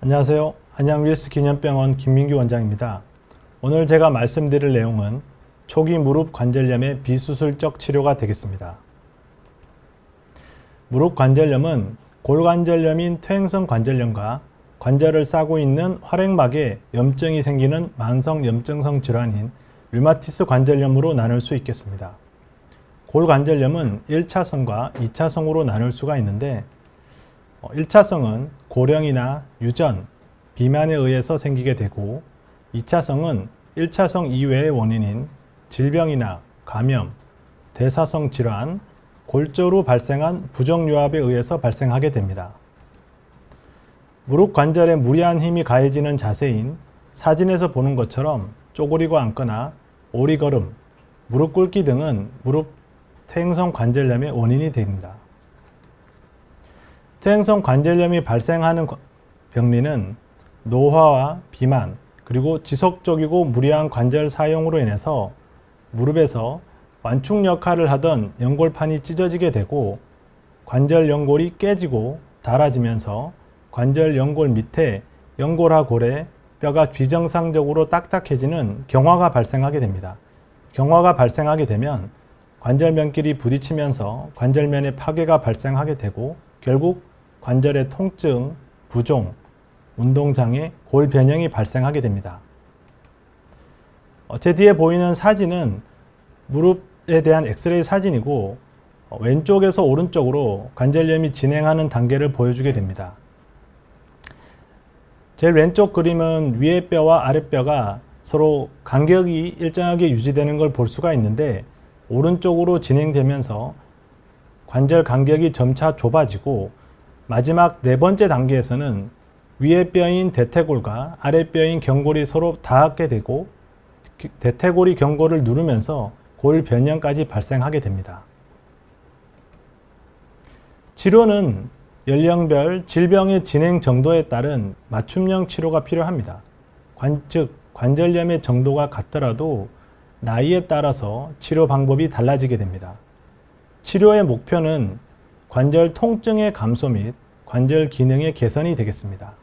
안녕하세요. 안양윌스기념병원 김민규 원장입니다. 오늘 제가 말씀드릴 내용은 초기 무릎 관절염의 비수술적 치료가 되겠습니다. 무릎 관절염은 골관절염인 퇴행성 관절염과 관절을 싸고 있는 활액막에 염증이 생기는 만성 염증성 질환인 류마티스 관절염으로 나눌 수 있겠습니다. 골관절염은 1차성과 2차성으로 나눌 수가 있는데 1차성은 고령이나 유전, 비만에 의해서 생기게 되고 2차성은 1차성 이외의 원인인 질병이나 감염, 대사성 질환, 골조로 발생한 부정유압에 의해서 발생하게 됩니다. 무릎 관절에 무리한 힘이 가해지는 자세인 사진에서 보는 것처럼 쪼그리고 앉거나 오리걸음, 무릎 꿇기 등은 무릎 퇴행성 관절염의 원인이 됩니다. 퇴행성 관절염이 발생하는 병리는 노화와 비만, 그리고 지속적이고 무리한 관절 사용으로 인해서 무릎에서 완충 역할을 하던 연골판이 찢어지게 되고 관절 연골이 깨지고 닳아지면서 관절 연골 밑에 연골하골에 뼈가 비정상적으로 딱딱해지는 경화가 발생하게 됩니다. 경화가 발생하게 되면 관절면끼리 부딪히면서 관절면에 파괴가 발생하게 되고 결국 관절의 통증, 부종, 운동장애, 골변형이 발생하게 됩니다. 제 뒤에 보이는 사진은 무릎에 대한 엑스레이 사진이고 왼쪽에서 오른쪽으로 관절염이 진행하는 단계를 보여주게 됩니다. 제일 왼쪽 그림은 위에 뼈와 아래 뼈가 서로 간격이 일정하게 유지되는 걸 볼 수가 있는데 오른쪽으로 진행되면서 관절 간격이 점차 좁아지고 마지막 네 번째 단계에서는 위에 뼈인 대퇴골과 아래 뼈인 경골이 서로 닿게 되고 대퇴골이 경골을 누르면서 골 변형까지 발생하게 됩니다. 치료는 연령별 질병의 진행 정도에 따른 맞춤형 치료가 필요합니다. 즉 관절염의 정도가 같더라도 나이에 따라서 치료 방법이 달라지게 됩니다. 치료의 목표는 관절 통증의 감소 및 관절 기능의 개선이 되겠습니다.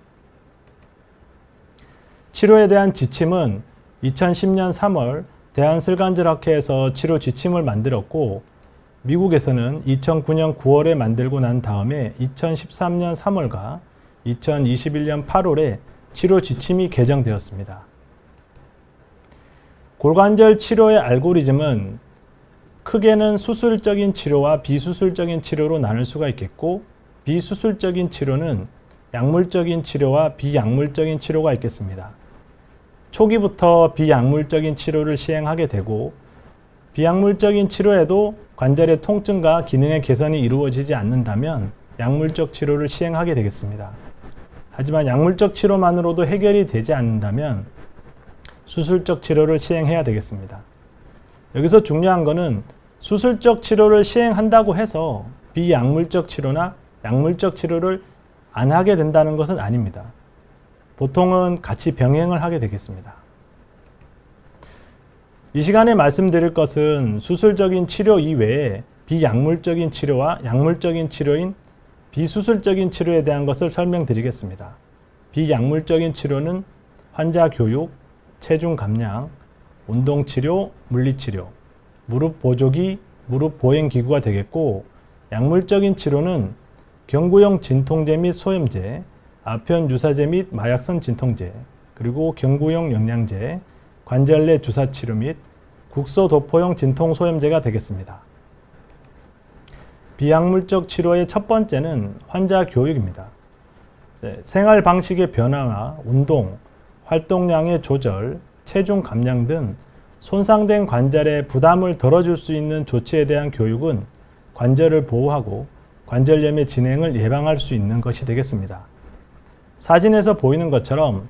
치료에 대한 지침은 2010년 3월 대한슬관절학회에서 치료 지침을 만들었고 미국에서는 2009년 9월에 만들고 난 다음에 2013년 3월과 2021년 8월에 치료 지침이 개정되었습니다. 골관절 치료의 알고리즘은 크게는 수술적인 치료와 비수술적인 치료로 나눌 수가 있겠고 비수술적인 치료는 약물적인 치료와 비약물적인 치료가 있겠습니다. 초기부터 비약물적인 치료를 시행하게 되고 비약물적인 치료에도 관절의 통증과 기능의 개선이 이루어지지 않는다면 약물적 치료를 시행하게 되겠습니다. 하지만 약물적 치료만으로도 해결이 되지 않는다면 수술적 치료를 시행해야 되겠습니다. 여기서 중요한 것은 수술적 치료를 시행한다고 해서 비약물적 치료나 약물적 치료를 안 하게 된다는 것은 아닙니다. 보통은 같이 병행을 하게 되겠습니다. 이 시간에 말씀드릴 것은 수술적인 치료 이외에 비약물적인 치료와 약물적인 치료인 비수술적인 치료에 대한 것을 설명드리겠습니다. 비약물적인 치료는 환자 교육, 체중 감량, 운동치료, 물리치료, 무릎 보조기, 무릎 보행기구가 되겠고 약물적인 치료는 경구용 진통제 및 소염제, 아편 유사제 및 마약성 진통제, 그리고 경구용 영양제, 관절 내 주사치료 및 국소 도포용 진통 소염제가 되겠습니다. 비약물적 치료의 첫 번째는 환자 교육입니다. 생활 방식의 변화와 운동, 활동량의 조절, 체중 감량 등 손상된 관절에 부담을 덜어줄 수 있는 조치에 대한 교육은 관절을 보호하고 관절염의 진행을 예방할 수 있는 것이 되겠습니다. 사진에서 보이는 것처럼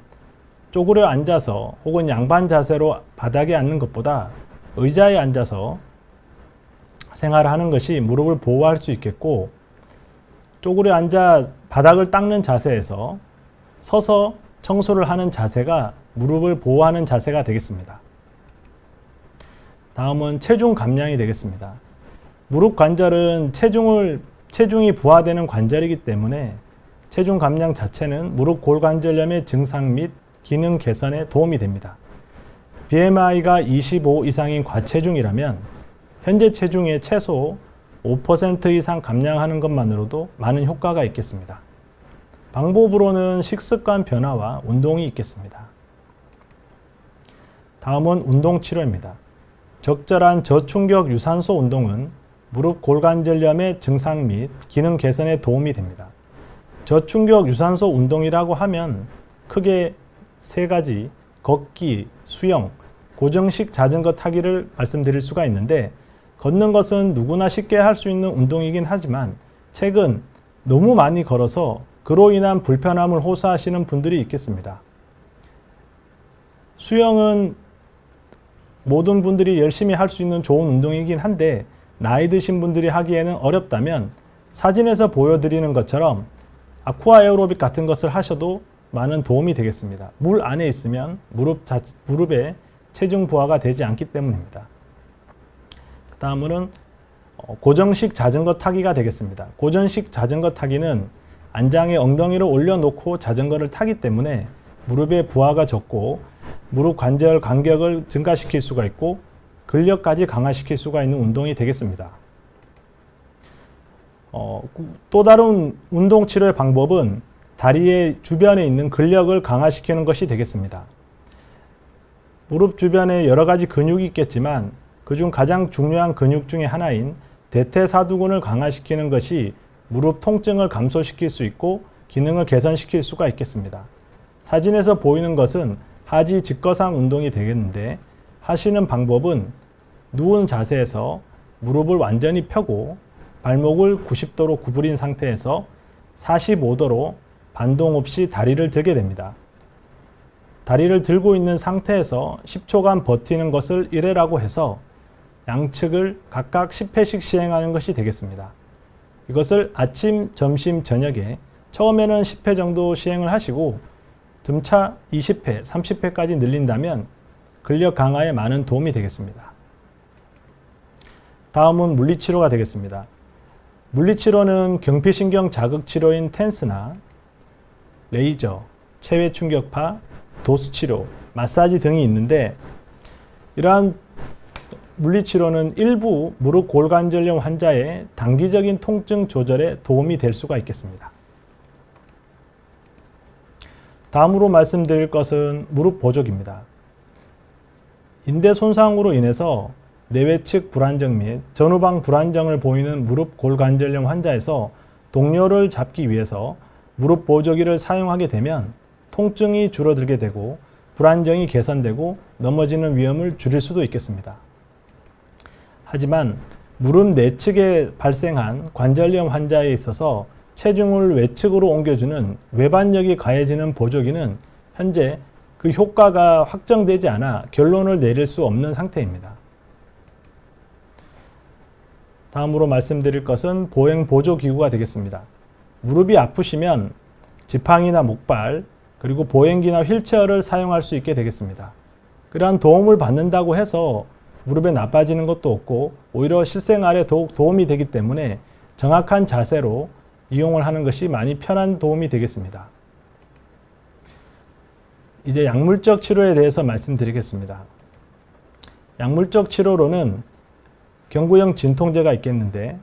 쪼그려 앉아서 혹은 양반 자세로 바닥에 앉는 것보다 의자에 앉아서 생활하는 것이 무릎을 보호할 수 있겠고 쪼그려 앉아 바닥을 닦는 자세에서 서서 청소를 하는 자세가 무릎을 보호하는 자세가 되겠습니다. 다음은 체중 감량이 되겠습니다. 무릎 관절은 체중이 부하되는 관절이기 때문에 체중 감량 자체는 무릎 골관절염의 증상 및 기능 개선에 도움이 됩니다. BMI가 25 이상인 과체중이라면 현재 체중의 최소 5% 이상 감량하는 것만으로도 많은 효과가 있겠습니다. 방법으로는 식습관 변화와 운동이 있겠습니다. 다음은 운동 치료입니다. 적절한 저충격 유산소 운동은 무릎 골관절염의 증상 및 기능 개선에 도움이 됩니다. 저충격 유산소 운동이라고 하면 크게 세 가지, 걷기, 수영, 고정식 자전거 타기를 말씀드릴 수가 있는데, 걷는 것은 누구나 쉽게 할 수 있는 운동이긴 하지만 최근 너무 많이 걸어서 그로 인한 불편함을 호소하시는 분들이 있겠습니다. 수영은 모든 분들이 열심히 할 수 있는 좋은 운동이긴 한데 나이 드신 분들이 하기에는 어렵다면 사진에서 보여드리는 것처럼 아쿠아 에어로빅 같은 것을 하셔도 많은 도움이 되겠습니다. 물 안에 있으면 무릎에 체중 부하가 되지 않기 때문입니다. 다음은 고정식 자전거 타기가 되겠습니다. 고정식 자전거 타기는 안장에 엉덩이를 올려놓고 자전거를 타기 때문에 무릎에 부하가 적고 무릎 관절 간격을 증가시킬 수가 있고 근력까지 강화시킬 수가 있는 운동이 되겠습니다. 또 다른 운동 치료의 방법은 다리의 주변에 있는 근력을 강화시키는 것이 되겠습니다. 무릎 주변에 여러 가지 근육이 있겠지만 그중 가장 중요한 근육 중에 하나인 대퇴사두근을 강화시키는 것이 무릎 통증을 감소시킬 수 있고 기능을 개선시킬 수가 있겠습니다. 사진에서 보이는 것은 하지 직거상 운동이 되겠는데 하시는 방법은 누운 자세에서 무릎을 완전히 펴고 발목을 90도로 구부린 상태에서 45도로 반동 없이 다리를 들게 됩니다. 다리를 들고 있는 상태에서 10초간 버티는 것을 1회라고 해서 양측을 각각 10회씩 시행하는 것이 되겠습니다. 이것을 아침, 점심, 저녁에 처음에는 10회 정도 시행을 하시고 점차 20회, 30회까지 늘린다면 근력 강화에 많은 도움이 되겠습니다. 다음은 물리치료가 되겠습니다. 물리치료는 경피신경 자극치료인 텐스나 레이저, 체외충격파, 도수치료, 마사지 등이 있는데 이러한 물리치료는 일부 무릎 골관절염 환자의 단기적인 통증 조절에 도움이 될 수가 있겠습니다. 다음으로 말씀드릴 것은 무릎 보조기입니다. 인대 손상으로 인해서 내외측 불안정 및 전후방 불안정을 보이는 무릎 골관절염 환자에서 동료를 잡기 위해서 무릎 보조기를 사용하게 되면 통증이 줄어들게 되고 불안정이 개선되고 넘어지는 위험을 줄일 수도 있겠습니다. 하지만 무릎 내측에 발생한 관절염 환자에 있어서 체중을 외측으로 옮겨주는 외반력이 가해지는 보조기는 현재 그 효과가 확정되지 않아 결론을 내릴 수 없는 상태입니다. 다음으로 말씀드릴 것은 보행 보조기구가 되겠습니다. 무릎이 아프시면 지팡이나 목발 그리고 보행기나 휠체어를 사용할 수 있게 되겠습니다. 그러한 도움을 받는다고 해서 무릎에 나빠지는 것도 없고 오히려 실생활에 더욱 도움이 되기 때문에 정확한 자세로 이용을 하는 것이 많이 편한 도움이 되겠습니다. 이제 약물적 치료에 대해서 말씀드리겠습니다. 약물적 치료로는 경구형 진통제가 있겠는데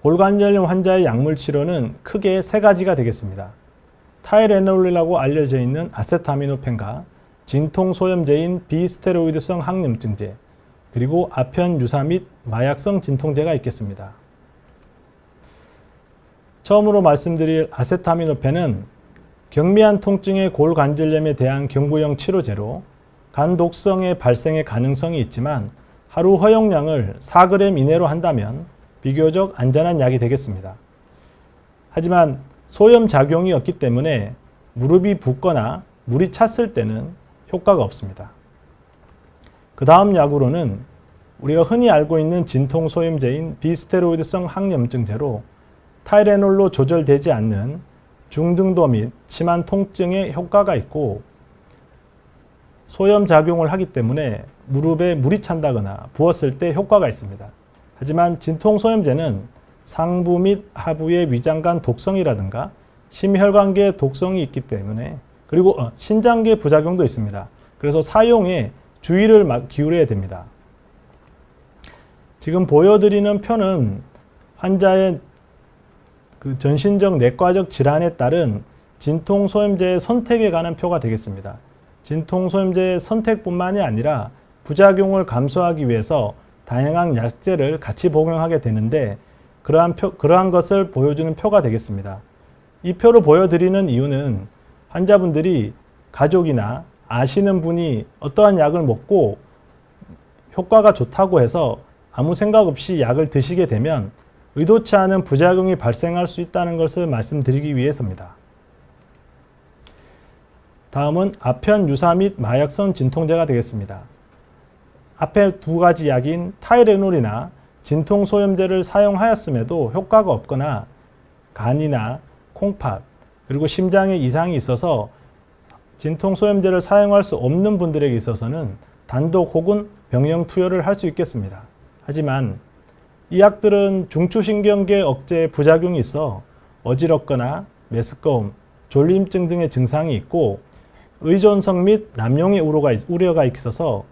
골관절염 환자의 약물 치료는 크게 세 가지가 되겠습니다. 타이레놀이라고 알려져 있는 아세타미노펜과 진통 소염제인 비스테로이드성 항염증제 그리고 아편 유사 및 마약성 진통제가 있겠습니다. 처음으로 말씀드릴 아세타미노펜은 경미한 통증의 골관절염에 대한 경구형 치료제로 간 독성의 발생의 가능성이 있지만 하루 허용량을 4g 이내로 한다면 비교적 안전한 약이 되겠습니다. 하지만 소염 작용이 없기 때문에 무릎이 붓거나 물이 찼을 때는 효과가 없습니다. 그 다음 약으로는 우리가 흔히 알고 있는 진통 소염제인 비스테로이드성 항염증제로 타이레놀로 조절되지 않는 중등도 및 심한 통증에 효과가 있고 소염 작용을 하기 때문에 무릎에 물이 찬다거나 부었을 때 효과가 있습니다. 하지만 진통 소염제는 상부 및 하부의 위장 간 독성이라든가 심혈관계 독성이 있기 때문에, 그리고 신장계 부작용도 있습니다. 그래서 사용에 주의를 기울여야 됩니다. 지금 보여드리는 표는 환자의 그 전신적 내과적 질환에 따른 진통소염제의 선택에 관한 표가 되겠습니다. 진통소염제의 선택뿐만이 아니라 부작용을 감소하기 위해서 다양한 약제를 같이 복용하게 되는데, 그러한 것을 보여주는 표가 되겠습니다. 이 표를 보여드리는 이유는 환자분들이 가족이나 아시는 분이 어떠한 약을 먹고 효과가 좋다고 해서 아무 생각 없이 약을 드시게 되면 의도치 않은 부작용이 발생할 수 있다는 것을 말씀드리기 위해서입니다. 다음은 아편 유사 및 마약성 진통제가 되겠습니다. 앞에 두 가지 약인 타이레놀이나 진통소염제를 사용하였음에도 효과가 없거나 간이나 콩팥 그리고 심장에 이상이 있어서 진통소염제를 사용할 수 없는 분들에게 있어서는 단독 혹은 병영 투여를 할 수 있겠습니다. 하지만 이 약들은 중추신경계 억제에 부작용이 있어 어지럽거나 메스꺼움, 졸림증 등의 증상이 있고 의존성 및 남용의 우려가 있어서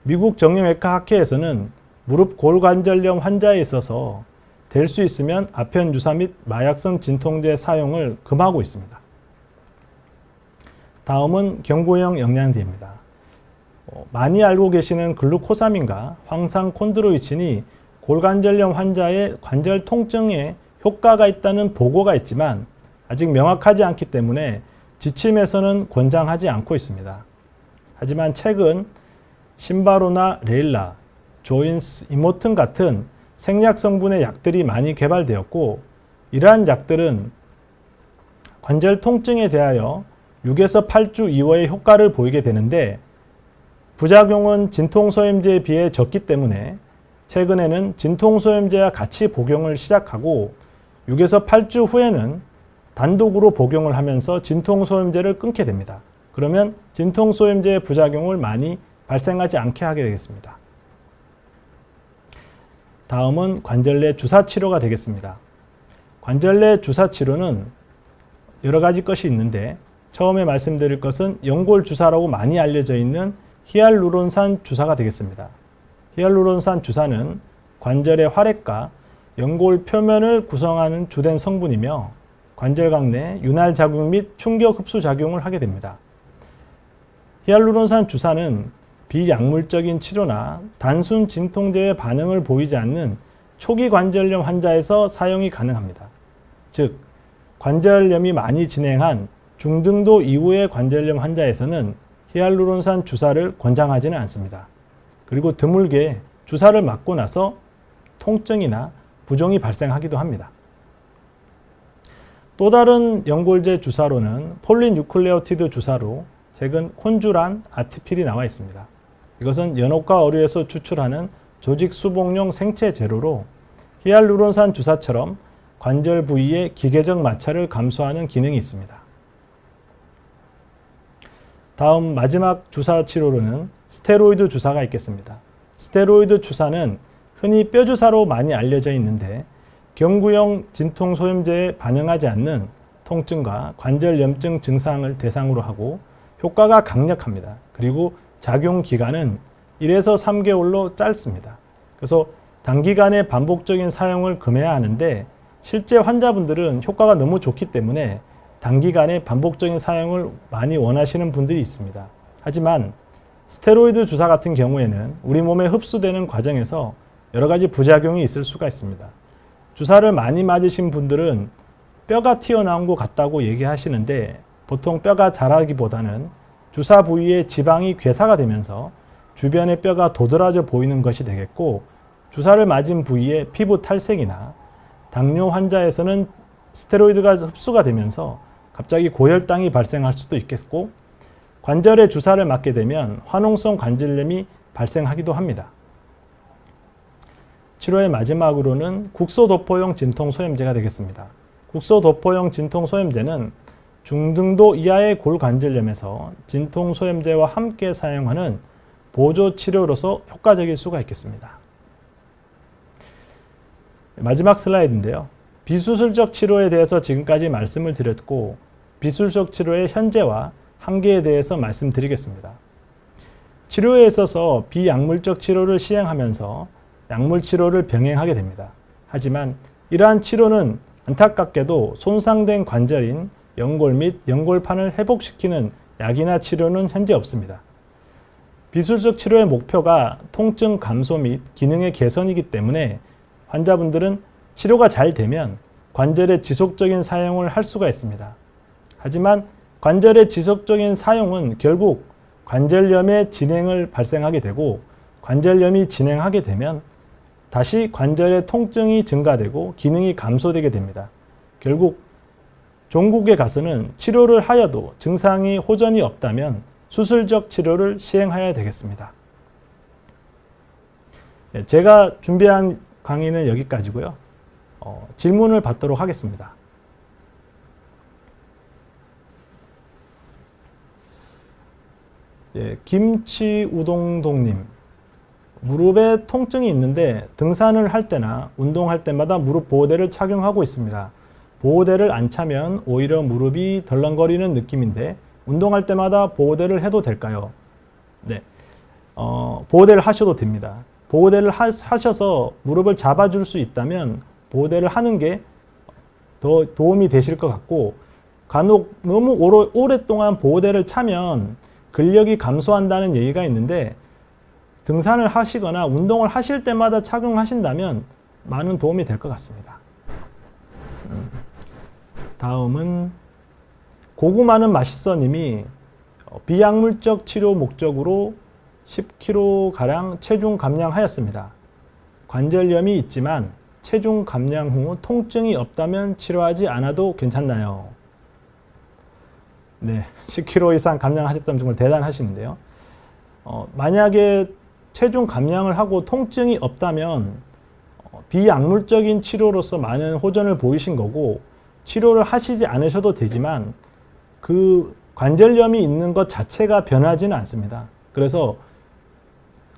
미국 정형외과 학회에서는 무릎 골관절염 환자에 있어서 될 수 있으면 아편 유사 및 마약성 진통제 사용을 금하고 있습니다. 다음은 경구형 영양제입니다. 많이 알고 계시는 글루코사민과 황산콘드로이친이 골관절염 환자의 관절 통증에 효과가 있다는 보고가 있지만 아직 명확하지 않기 때문에 지침에서는 권장하지 않고 있습니다. 하지만 최근 신바로나 레일라, 조인스, 이모튼 같은 생약 성분의 약들이 많이 개발되었고, 이러한 약들은 관절 통증에 대하여 6에서 8주 이후에 효과를 보이게 되는데 부작용은 진통소염제에 비해 적기 때문에 최근에는 진통소염제와 같이 복용을 시작하고 6에서 8주 후에는 단독으로 복용을 하면서 진통소염제를 끊게 됩니다. 그러면 진통소염제의 부작용을 많이 발생하지 않게 하게 되겠습니다. 다음은 관절내 주사치료가 되겠습니다. 관절내 주사치료는 여러 가지 것이 있는데 처음에 말씀드릴 것은 연골 주사라고 많이 알려져 있는 히알루론산 주사가 되겠습니다. 히알루론산 주사는 관절의 활액과 연골 표면을 구성하는 주된 성분이며 관절각 내 윤활 작용 및 충격 흡수 작용을 하게 됩니다. 히알루론산 주사는 비약물적인 치료나 단순 진통제의 반응을 보이지 않는 초기 관절염 환자에서 사용이 가능합니다. 즉, 관절염이 많이 진행한 중등도 이후의 관절염 환자에서는 히알루론산 주사를 권장하지는 않습니다. 그리고 드물게 주사를 맞고 나서 통증이나 부종이 발생하기도 합니다. 또 다른 연골제 주사로는 폴리뉴클레오티드 주사로 최근 콘주란 아티필이 나와 있습니다. 이것은 연옥과 어류에서 추출하는 조직 수복용 생체 재료로 히알루론산 주사처럼 관절 부위의 기계적 마찰을 감소하는 기능이 있습니다. 다음 마지막 주사 치료로는 스테로이드 주사가 있겠습니다. 스테로이드 주사는 흔히 뼈주사로 많이 알려져 있는데 경구형 진통소염제에 반응하지 않는 통증과 관절염증 증상을 대상으로 하고 효과가 강력합니다. 그리고 작용 기간은 1에서 3개월로 짧습니다. 그래서 단기간에 반복적인 사용을 금해야 하는데 실제 환자분들은 효과가 너무 좋기 때문에 단기간에 반복적인 사용을 많이 원하시는 분들이 있습니다. 하지만 스테로이드 주사 같은 경우에는 우리 몸에 흡수되는 과정에서 여러 가지 부작용이 있을 수가 있습니다. 주사를 많이 맞으신 분들은 뼈가 튀어나온 것 같다고 얘기하시는데 보통 뼈가 자라기보다는 주사 부위에 지방이 괴사가 되면서 주변의 뼈가 도드라져 보이는 것이 되겠고, 주사를 맞은 부위에 피부 탈색이나 당뇨 환자에서는 스테로이드가 흡수가 되면서 갑자기 고혈당이 발생할 수도 있겠고, 관절에 주사를 맞게 되면 화농성 관절염이 발생하기도 합니다. 치료의 마지막으로는 국소도포형 진통소염제가 되겠습니다. 국소도포형 진통소염제는 중등도 이하의 골관절염에서 진통소염제와 함께 사용하는 보조치료로서 효과적일 수가 있겠습니다. 마지막 슬라이드인데요. 비수술적 치료에 대해서 지금까지 말씀을 드렸고 비수술적 치료의 현재와 한계에 대해서 말씀드리겠습니다. 치료에 있어서 비약물적 치료를 시행하면서 약물 치료를 병행하게 됩니다. 하지만 이러한 치료는 안타깝게도 손상된 관절인 연골 및 연골판을 회복시키는 약이나 치료는 현재 없습니다. 비수술적 치료의 목표가 통증 감소 및 기능의 개선이기 때문에 환자분들은 치료가 잘 되면 관절의 지속적인 사용을 할 수가 있습니다. 하지만 관절의 지속적인 사용은 결국 관절염의 진행을 발생하게 되고 관절염이 진행하게 되면 다시 관절의 통증이 증가되고 기능이 감소되게 됩니다. 결국 종국에 가서는 치료를 하여도 증상이 호전이 없다면 수술적 치료를 시행해야 되겠습니다. 제가 준비한 강의는 여기까지고요. 질문을 받도록 하겠습니다. 김치우동동님, 무릎에 통증이 있는데 등산을 할 때나 운동할 때마다 무릎 보호대를 착용하고 있습니다. 보호대를 안 차면 오히려 무릎이 덜렁거리는 느낌인데 운동할 때마다 보호대를 해도 될까요? 네, 보호대를 하셔도 됩니다. 보호대를 하셔서 무릎을 잡아줄 수 있다면 보호대를 하는 게 더 도움이 되실 것 같고, 간혹 너무 오랫동안 보호대를 차면 근력이 감소한다는 얘기가 있는데 등산을 하시거나 운동을 하실 때마다 착용하신다면 많은 도움이 될 것 같습니다. 다음은 고구마는 맛있어 님이 비약물적 치료 목적으로 10kg가량 체중 감량하였습니다. 관절염이 있지만 체중 감량 후 통증이 없다면 치료하지 않아도 괜찮나요? 네, 10kg 이상 감량하셨다면 정말 대단하시는데요. 만약에 체중 감량을 하고 통증이 없다면 비약물적인 치료로서 많은 호전을 보이신 거고 치료를 하시지 않으셔도 되지만 그 관절염이 있는 것 자체가 변하지는 않습니다. 그래서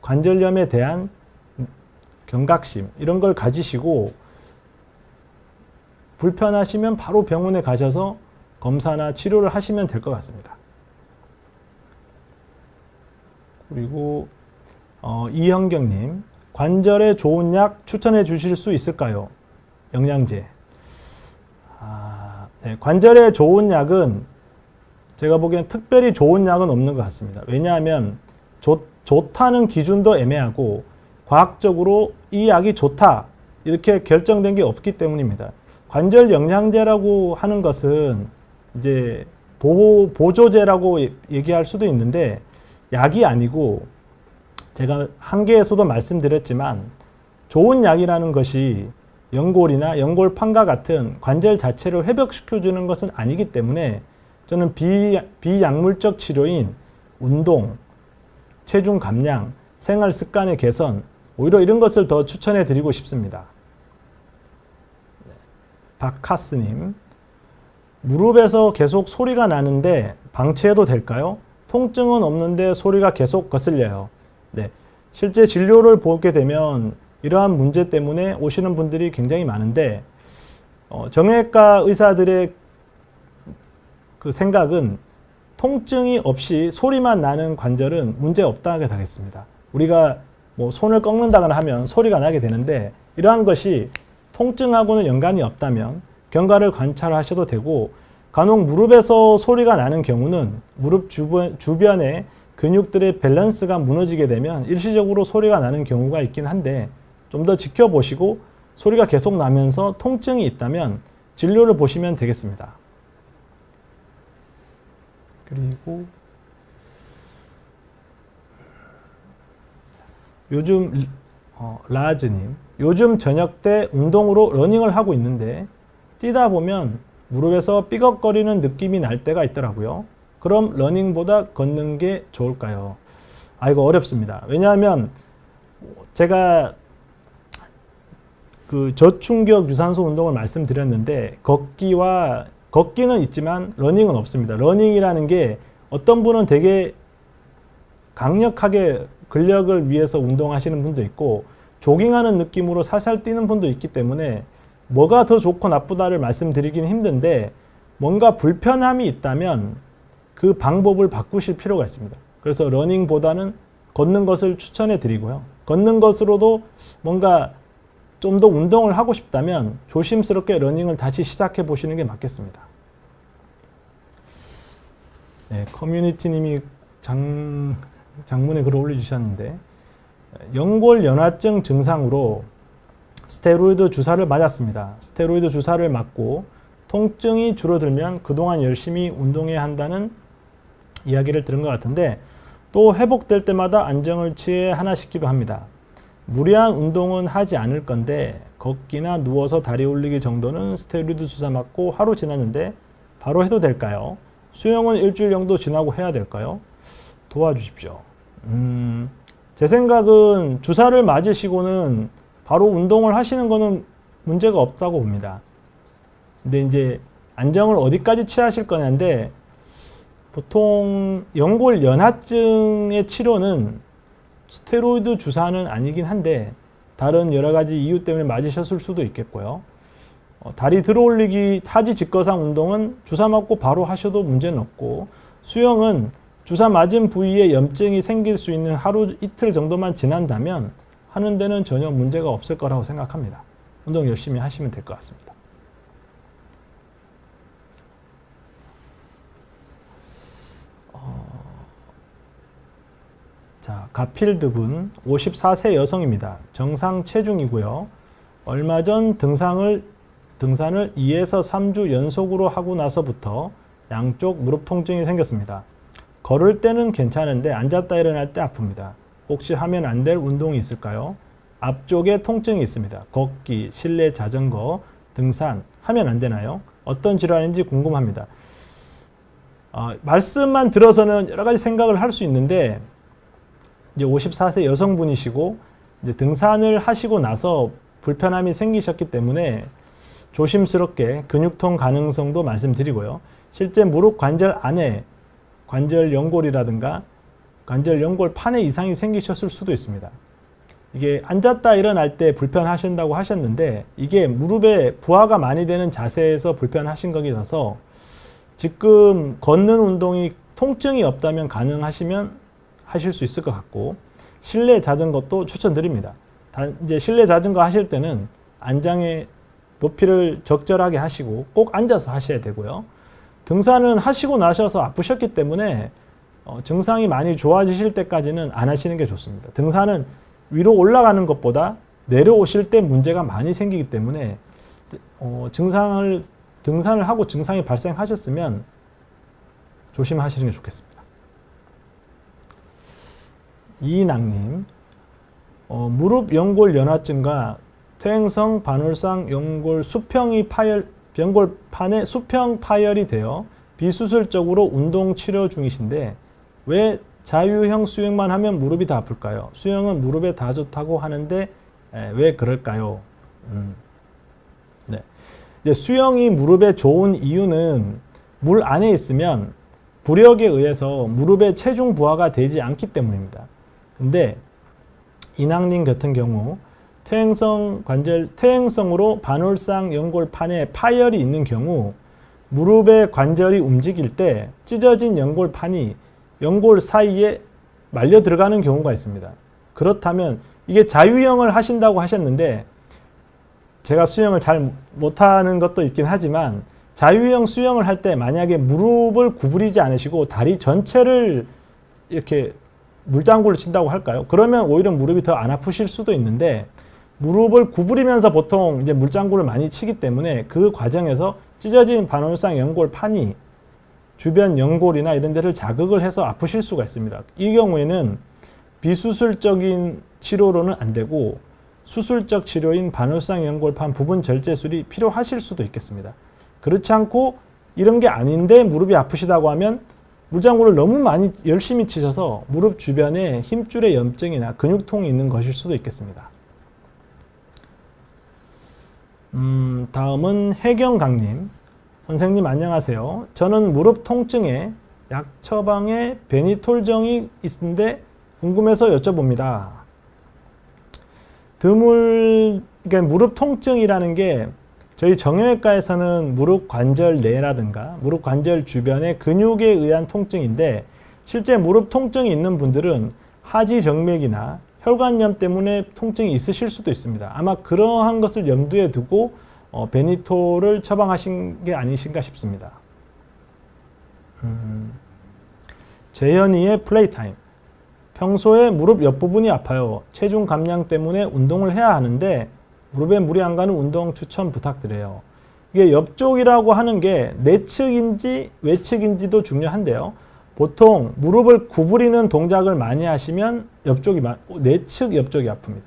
관절염에 대한 경각심 이런 걸 가지시고 불편하시면 바로 병원에 가셔서 검사나 치료를 하시면 될 것 같습니다. 그리고 이현경님, 관절에 좋은 약 추천해 주실 수 있을까요? 영양제. 네, 관절에 좋은 약은 제가 보기엔 특별히 좋은 약은 없는 것 같습니다. 왜냐하면 좋다는 기준도 애매하고 과학적으로 이 약이 좋다 이렇게 결정된 게 없기 때문입니다. 관절 영양제라고 하는 것은 이제 보조제라고 얘기할 수도 있는데 약이 아니고 제가 한계에서도 말씀드렸지만 좋은 약이라는 것이 연골이나 연골판과 같은 관절 자체를 회복시켜주는 것은 아니기 때문에 저는 비약물적 치료인 운동, 체중 감량, 생활 습관의 개선 오히려 이런 것을 더 추천해 드리고 싶습니다. 박하스님, 무릎에서 계속 소리가 나는데 방치해도 될까요? 통증은 없는데 소리가 계속 거슬려요. 네, 실제 진료를 보게 되면 이러한 문제 때문에 오시는 분들이 굉장히 많은데 정형외과 의사들의 그 생각은 통증이 없이 소리만 나는 관절은 문제 없다고 하겠습니다. 우리가 뭐 손을 꺾는다거나 하면 소리가 나게 되는데 이러한 것이 통증하고는 연관이 없다면 경과를 관찰하셔도 되고 간혹 무릎에서 소리가 나는 경우는 무릎 주변에 근육들의 밸런스가 무너지게 되면 일시적으로 소리가 나는 경우가 있긴 한데 좀 더 지켜보시고 소리가 계속 나면서 통증이 있다면 진료를 보시면 되겠습니다. 그리고 요즘 라즈님, 요즘 저녁 때 운동으로 러닝을 하고 있는데 뛰다 보면 무릎에서 삐걱거리는 느낌이 날 때가 있더라고요. 그럼 러닝보다 걷는 게 좋을까요? 이거 어렵습니다. 왜냐하면 제가 그 저충격 유산소 운동을 말씀드렸는데 걷기는 있지만 러닝은 없습니다. 러닝이라는 게 어떤 분은 되게 강력하게 근력을 위해서 운동하시는 분도 있고 조깅하는 느낌으로 살살 뛰는 분도 있기 때문에 뭐가 더 좋고 나쁘다를 말씀드리긴 힘든데 뭔가 불편함이 있다면 그 방법을 바꾸실 필요가 있습니다. 그래서 러닝보다는 걷는 것을 추천해 드리고요. 걷는 것으로도 뭔가 좀 더 운동을 하고 싶다면 조심스럽게 러닝을 다시 시작해 보시는 게 맞겠습니다. 네, 커뮤니티님이 장문에 글을 올려주셨는데 연골연화증 증상으로 스테로이드 주사를 맞았습니다. 스테로이드 주사를 맞고 통증이 줄어들면 그동안 열심히 운동해야 한다는 이야기를 들은 것 같은데 또 회복될 때마다 안정을 취해 하나 싶기도 합니다. 무리한 운동은 하지 않을 건데 걷기나 누워서 다리 올리기 정도는 스테로이드 주사 맞고 하루 지났는데 바로 해도 될까요? 수영은 일주일 정도 지나고 해야 될까요? 도와주십시오. 제 생각은 주사를 맞으시고는 바로 운동을 하시는 거는 문제가 없다고 봅니다. 근데 이제 안정을 어디까지 취하실 거냐인데 보통 연골연화증의 치료는 스테로이드 주사는 아니긴 한데 다른 여러 가지 이유 때문에 맞으셨을 수도 있겠고요. 다리 들어올리기 하지 직거상 운동은 주사 맞고 바로 하셔도 문제는 없고 수영은 주사 맞은 부위에 염증이 생길 수 있는 하루 이틀 정도만 지난다면 하는 데는 전혀 문제가 없을 거라고 생각합니다. 운동 열심히 하시면 될 것 같습니다. 자, 가필드 분 54세 여성입니다. 정상 체중이고요. 얼마 전 등산을 2에서 3주 연속으로 하고 나서부터 양쪽 무릎 통증이 생겼습니다. 걸을 때는 괜찮은데 앉았다 일어날 때 아픕니다. 혹시 하면 안 될 운동이 있을까요? 앞쪽에 통증이 있습니다. 걷기, 실내 자전거, 등산 하면 안 되나요? 어떤 질환인지 궁금합니다. 말씀만 들어서는 여러 가지 생각을 할 수 있는데 이제 54세 여성분이시고 이제 등산을 하시고 나서 불편함이 생기셨기 때문에 조심스럽게 근육통 가능성도 말씀드리고요. 실제 무릎 관절 안에 관절 연골이라든가 관절 연골판에 이상이 생기셨을 수도 있습니다. 이게 앉았다 일어날 때 불편하신다고 하셨는데 이게 무릎에 부하가 많이 되는 자세에서 불편하신 거라서 지금 걷는 운동이 통증이 없다면 가능하시면 하실 수 있을 것 같고 실내 자전거도 추천드립니다. 이제 실내 자전거 하실 때는 안장의 높이를 적절하게 하시고 꼭 앉아서 하셔야 되고요. 등산은 하시고 나셔서 아프셨기 때문에 증상이 많이 좋아지실 때까지는 안 하시는 게 좋습니다. 등산은 위로 올라가는 것보다 내려오실 때 문제가 많이 생기기 때문에 등산을 하고 증상이 발생하셨으면 조심하시는 게 좋겠습니다. 이낙님, 무릎 연골 연화증과 퇴행성 반월상 연골 연골판에 수평 파열이 되어 비수술적으로 운동 치료 중이신데 왜 자유형 수영만 하면 무릎이 다 아플까요? 수영은 무릎에 다 좋다고 하는데 왜 그럴까요? 네. 이제 수영이 무릎에 좋은 이유는 물 안에 있으면 부력에 의해서 무릎에 체중 부하가 되지 않기 때문입니다. 근데 이낙님 같은 경우 퇴행성으로 반월상 연골판에 파열이 있는 경우 무릎의 관절이 움직일 때 찢어진 연골판이 연골 사이에 말려 들어가는 경우가 있습니다. 그렇다면 이게 자유형을 하신다고 하셨는데 제가 수영을 잘 못하는 것도 있긴 하지만 자유형 수영을 할 때 만약에 무릎을 구부리지 않으시고 다리 전체를 이렇게 물장구를 친다고 할까요? 그러면 오히려 무릎이 더 안 아프실 수도 있는데 무릎을 구부리면서 보통 이제 물장구를 많이 치기 때문에 그 과정에서 찢어진 반월상 연골판이 주변 연골이나 이런 데를 자극을 해서 아프실 수가 있습니다. 이 경우에는 비수술적인 치료로는 안 되고 수술적 치료인 반월상 연골판 부분 절제술이 필요하실 수도 있겠습니다. 그렇지 않고 이런 게 아닌데 무릎이 아프시다고 하면 물장구를 너무 많이 열심히 치셔서 무릎 주변에 힘줄의 염증이나 근육통이 있는 것일 수도 있겠습니다. 다음은 혜경강님. 선생님 안녕하세요. 저는 무릎 통증에 약 처방에 베니톨정이 있는데 궁금해서 여쭤봅니다. 그러니까 무릎 통증이라는 게 저희 정형외과에서는 무릎 관절 내라든가 무릎 관절 주변의 근육에 의한 통증인데 실제 무릎 통증이 있는 분들은 하지 정맥이나 혈관염 때문에 통증이 있으실 수도 있습니다. 아마 그러한 것을 염두에 두고 베니토를 처방하신 게 아니신가 싶습니다. 재현이의 플레이타임. 평소에 무릎 옆부분이 아파요. 체중 감량 때문에 운동을 해야 하는데 무릎에 물이 안 가는 운동 추천 부탁드려요. 이게 옆쪽이라고 하는 게 내측인지 외측인지도 중요한데요. 보통 무릎을 구부리는 동작을 많이 하시면 내측 옆쪽이 아픕니다.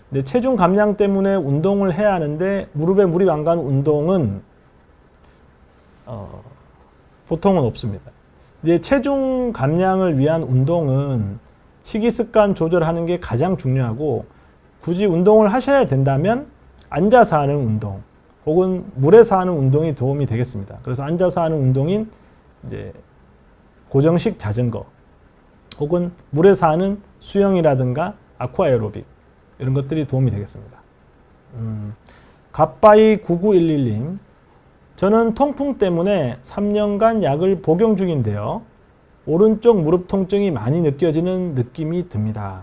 근데 체중 감량 때문에 운동을 해야 하는데 무릎에 물이 안 가는 운동은 보통은 없습니다. 이제 체중 감량을 위한 운동은 식이습관 조절하는 게 가장 중요하고 굳이 운동을 하셔야 된다면 앉아서 하는 운동 혹은 물에서 하는 운동이 도움이 되겠습니다. 그래서 앉아서 하는 운동인 이제 고정식 자전거 혹은 물에서 하는 수영이라든가 아쿠아에로빅 이런 것들이 도움이 되겠습니다. 갓바이 9911님, 저는 통풍 때문에 3년간 약을 복용 중인데요. 오른쪽 무릎 통증이 많이 느껴지는 느낌이 듭니다.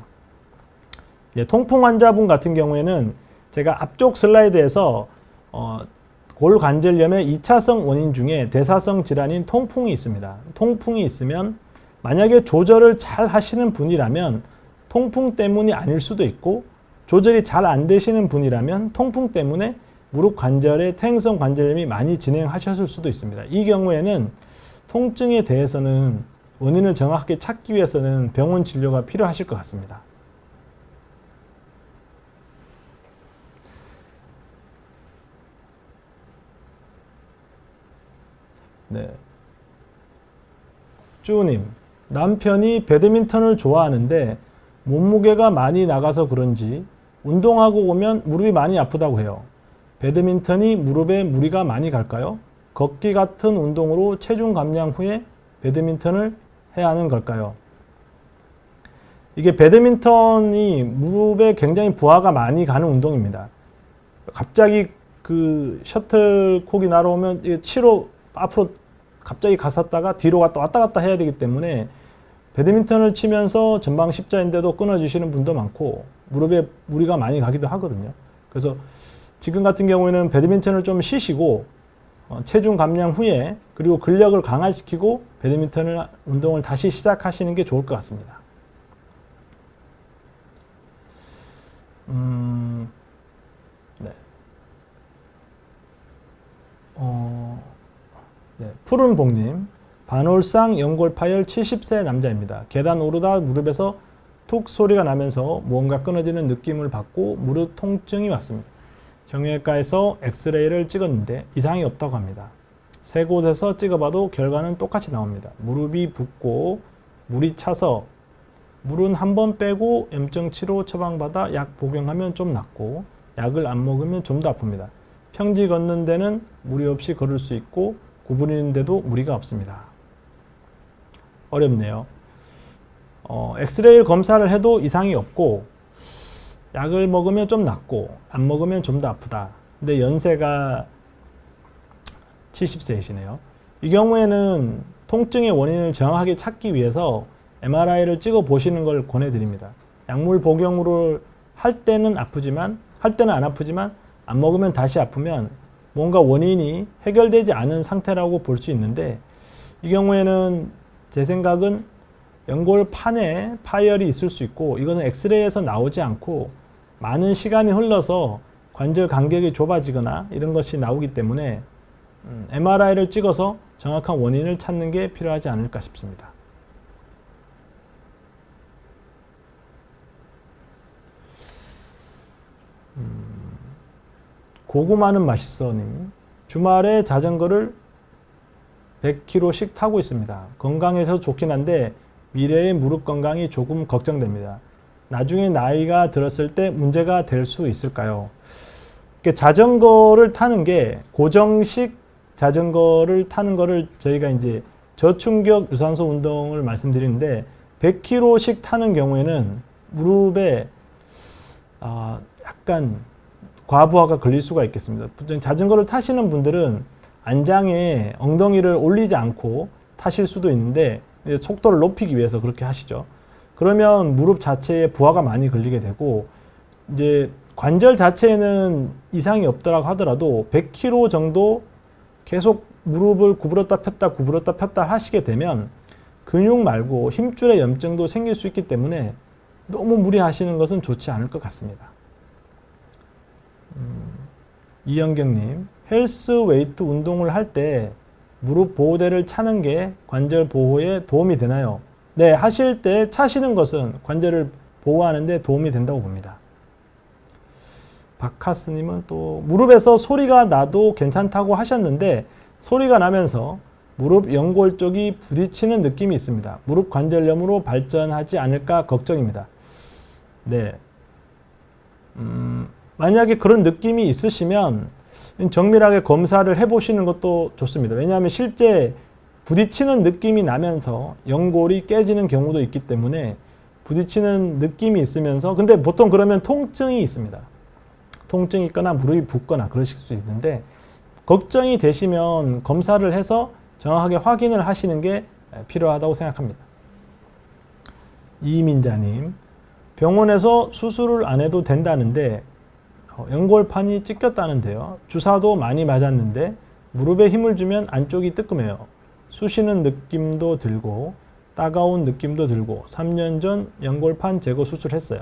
통풍 환자분 같은 경우에는 제가 앞쪽 슬라이드에서 골관절염의 2차성 원인 중에 대사성 질환인 통풍이 있습니다. 통풍이 있으면 만약에 조절을 잘 하시는 분이라면 통풍 때문이 아닐 수도 있고 조절이 잘 안 되시는 분이라면 통풍 때문에 무릎 관절에 퇴행성 관절염이 많이 진행하셨을 수도 있습니다. 이 경우에는 통증에 대해서는 원인을 정확하게 찾기 위해서는 병원 진료가 필요하실 것 같습니다. 네. 쭈님, 남편이 배드민턴을 좋아하는데 몸무게가 많이 나가서 그런지 운동하고 오면 무릎이 많이 아프다고 해요. 배드민턴이 무릎에 무리가 많이 갈까요? 걷기 같은 운동으로 체중 감량 후에 배드민턴을 해야 하는 걸까요? 이게 배드민턴이 무릎에 굉장히 부하가 많이 가는 운동입니다. 갑자기 그 셔틀콕이 날아오면 치로 앞으로 갑자기 갔었다가 뒤로 갔다 왔다 갔다 해야 되기 때문에 배드민턴을 치면서 전방 십자인대도 끊어지시는 분도 많고 무릎에 무리가 많이 가기도 하거든요. 그래서 지금 같은 경우에는 배드민턴을 좀 쉬시고 체중 감량 후에 그리고 근력을 강화시키고 배드민턴을 운동을 다시 시작하시는 게 좋을 것 같습니다. 네. 네. 푸른복님, 반올상 연골파열 70세 남자입니다. 계단 오르다 무릎에서 툭 소리가 나면서 무언가 끊어지는 느낌을 받고 무릎 통증이 왔습니다. 정형외과에서 엑스레이를 찍었는데 이상이 없다고 합니다. 세 곳에서 찍어봐도 결과는 똑같이 나옵니다. 무릎이 붓고 물이 차서 물은 한 번 빼고 염증 치료 처방받아 약 복용하면 좀 낫고 약을 안 먹으면 좀 더 아픕니다. 평지 걷는 데는 무리 없이 걸을 수 있고 구부리는 데도 무리가 없습니다. 어렵네요. 엑스레이 검사를 해도 이상이 없고 약을 먹으면 좀 낫고 안 먹으면 좀 더 아프다. 근데 연세가 70세이시네요. 이 경우에는 통증의 원인을 정확하게 찾기 위해서 MRI를 찍어 보시는 걸 권해드립니다. 약물 복용을 할 때는 안 아프지만 안 먹으면 다시 아프면 뭔가 원인이 해결되지 않은 상태라고 볼 수 있는데 이 경우에는 제 생각은 연골판에 파열이 있을 수 있고 이거는 엑스레이에서 나오지 않고 많은 시간이 흘러서 관절 간격이 좁아지거나 이런 것이 나오기 때문에 MRI를 찍어서 정확한 원인을 찾는 게 필요하지 않을까 싶습니다. 고구마는 맛있어님, 주말에 자전거를 100km씩 타고 있습니다. 건강해서 좋긴 한데 미래의 무릎 건강이 조금 걱정됩니다. 나중에 나이가 들었을 때 문제가 될 수 있을까요? 자전거를 타는 게 고정식 자전거를 타는 거를 저희가 이제 저충격 유산소 운동을 말씀드리는데 100km씩 타는 경우에는 무릎에 약간 과부하가 걸릴 수가 있겠습니다. 자전거를 타시는 분들은 안장에 엉덩이를 올리지 않고 타실 수도 있는데 속도를 높이기 위해서 그렇게 하시죠. 그러면 무릎 자체에 부하가 많이 걸리게 되고 이제 관절 자체에는 이상이 없더라고 하더라도 100kg 정도 계속 무릎을 구부렸다 폈다 하시게 되면 근육 말고 힘줄의 염증도 생길 수 있기 때문에 너무 무리하시는 것은 좋지 않을 것 같습니다. 이영경님, 헬스 웨이트 운동을 할 때 무릎 보호대를 차는 게 관절 보호에 도움이 되나요? 네, 하실 때 차시는 것은 관절을 보호하는 데 도움이 된다고 봅니다. 박하스님은 또 무릎에서 소리가 나도 괜찮다고 하셨는데 소리가 나면서 무릎 연골 쪽이 부딪히는 느낌이 있습니다. 무릎 관절염으로 발전하지 않을까 걱정입니다. 네. 만약에 그런 느낌이 있으시면 정밀하게 검사를 해보시는 것도 좋습니다. 왜냐하면 실제 부딪히는 느낌이 나면서 연골이 깨지는 경우도 있기 때문에 부딪히는 느낌이 있으면서 근데 보통 그러면 통증이 있습니다. 통증이 있거나 무릎이 붓거나 그러실 수 있는데 걱정이 되시면 검사를 해서 정확하게 확인을 하시는 게 필요하다고 생각합니다. 이민자님, 병원에서 수술을 안 해도 된다는데 연골판이 찢겼다는데요. 주사도 많이 맞았는데 무릎에 힘을 주면 안쪽이 뜨끔해요. 쑤시는 느낌도 들고 따가운 느낌도 들고 3년 전 연골판 제거 수술했어요.